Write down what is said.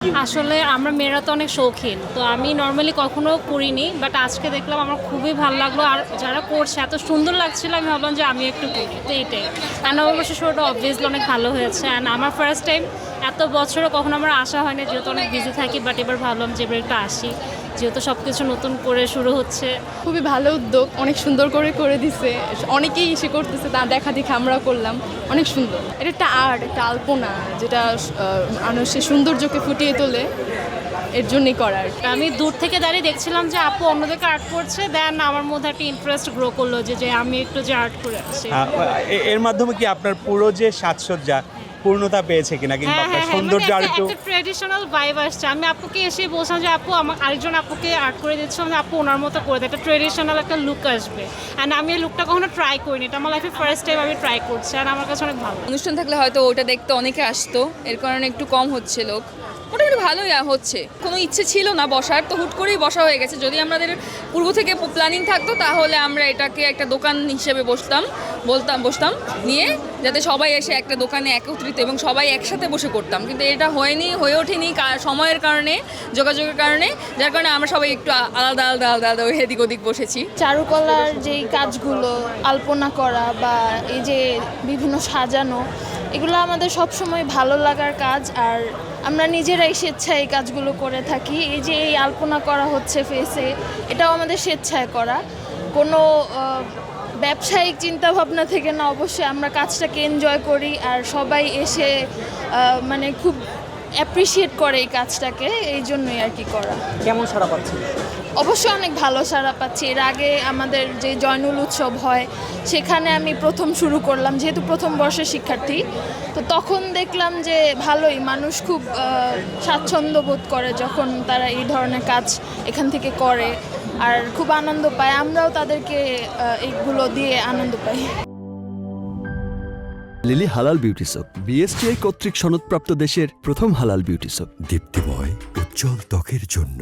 আসলে আমরা মেয়েরা তো অনেক শৌখিন, তো আমি নর্মালি কখনো করিনি, বাট আজকে দেখলাম আমার খুবই ভালো লাগলো। আর যারা করছে এত সুন্দর লাগছিল, আমি ভাবলাম যে আমি একটু করি, তো এইটাই। অ্যান্ড আমার অবশ্য শোটা অবভিয়াসলি অনেক ভালো হয়েছে। অ্যান্ড আমার ফার্স্ট টাইম, এত বছরও কখনো আমার আসা হয়নি, যেহেতু অনেক বিজি থাকি, বাট এবার ভাবলাম যে এবার একটু আসি, যেহেতু সব কিছু নতুন করে শুরু হচ্ছে। খুবই ভালো উদ্যোগ, অনেক সুন্দর করে দিছে, অনেকেই এসে করতেছে, তা দেখা দেখে আমরাও করলাম, অনেক সুন্দর। এটা একটা আর্ট, একটা আলপনা, যেটা মানুষের সৌন্দর্যকে ফুটিয়ে তোলে, এর জন্যই করার। আমি দূর থেকে দাঁড়িয়ে দেখছিলাম যে আপু অন্যদেরকে আর্ট করছে, দেন আমার মধ্যে একটা ইন্টারেস্ট গ্রো করলো যে আমি একটু যে আর্ট করে আসি। এর মাধ্যমে কি আপনার পুরো যে সাজসজ্জা পূর্ণতা পেয়েছে কিনা, কিংবা আপনার সৌন্দর্য আর একটু একটা ট্রেডিশনাল ভাইব আসছে। আমি আপুকে এসে বলছিলাম যে আপু, আমার আরেকজন আপুকে আর্ট করে দিচ্ছিলাম যে আপু ওনার মতো করে দেয়, একটা ট্রেডিশনাল একটা লুক আসবে। অ্যান্ড আমি এই লুকটা কখনো ট্রাই করিনি, এটা আমার লাইফে ফার্স্ট টাইম আমি ট্রাই করছি, আর আমার কাছে অনেক ভালো। অনুষ্ঠান থাকলে হয়তো ওটা দেখতে অনেকে আসতো, এর কারণে একটু কম হচ্ছে লোক। মোটামুটি ভালোই হচ্ছে। কোনো ইচ্ছে ছিল না বসার, তো হুট করেই বসা হয়ে গেছে। যদি আমাদের পূর্ব থেকে প্ল্যানিং থাকতো তাহলে আমরা এটাকে একটা দোকান হিসেবে বসতাম নিয়ে, যাতে সবাই এসে একটা দোকানে একত্রিত এবং সবাই একসাথে বসে করতাম, কিন্তু এটা হয়ে ওঠেনি সময়ের কারণে, যোগাযোগের কারণে, যার কারণে আমরা সবাই একটু আলাদা আলাদা আলাদা আলাদা এদিক ওদিক বসেছি। চারুকলার যেই কাজগুলো, আলপনা করা বা এই যে বিভিন্ন সাজানো, এগুলো আমাদের সবসময় ভালো লাগার কাজ, আর আমরা নিজেরাই স্বেচ্ছায় এই কাজগুলো করে থাকি। এই যে এই আলপনা করা হচ্ছে ফেসে, এটাও আমাদের স্বেচ্ছায় করা, কোনো ব্যবসায়িক চিন্তাভাবনা থেকে না। অবশ্যই আমরা কাজটাকে এনজয় করি, আর সবাই এসে মানে খুব অ্যাপ্রিসিয়েট করে এই কাজটাকে, এই জন্যই আর কি করা। কেমন সাড়া পাচ্ছি? অবশ্যই অনেক ভালো সাড়া পাচ্ছি। এর আগে আমাদের যে জয়নুল উৎসব হয়, সেখানে আমি প্রথম শুরু করলাম, যেহেতু প্রথম বর্ষের শিক্ষার্থী, তো তখন দেখলাম যে ভালোই মানুষ খুব স্বাচ্ছন্দ্য বোধ করে যখন তারা এই ধরনের কাজ এখান থেকে করে, আর খুব আনন্দ পায়। আমরাও তাদেরকে এইগুলো দিয়ে আনন্দ পাই। লিলি হালাল বিউটি সোপ, বিএসটিআই কর্তৃক সনদপ্রাপ্ত দেশের প্রথম হালাল বিউটি সোপ। দীপ্তিময় উজ্জ্বল ত্বকের জন্য।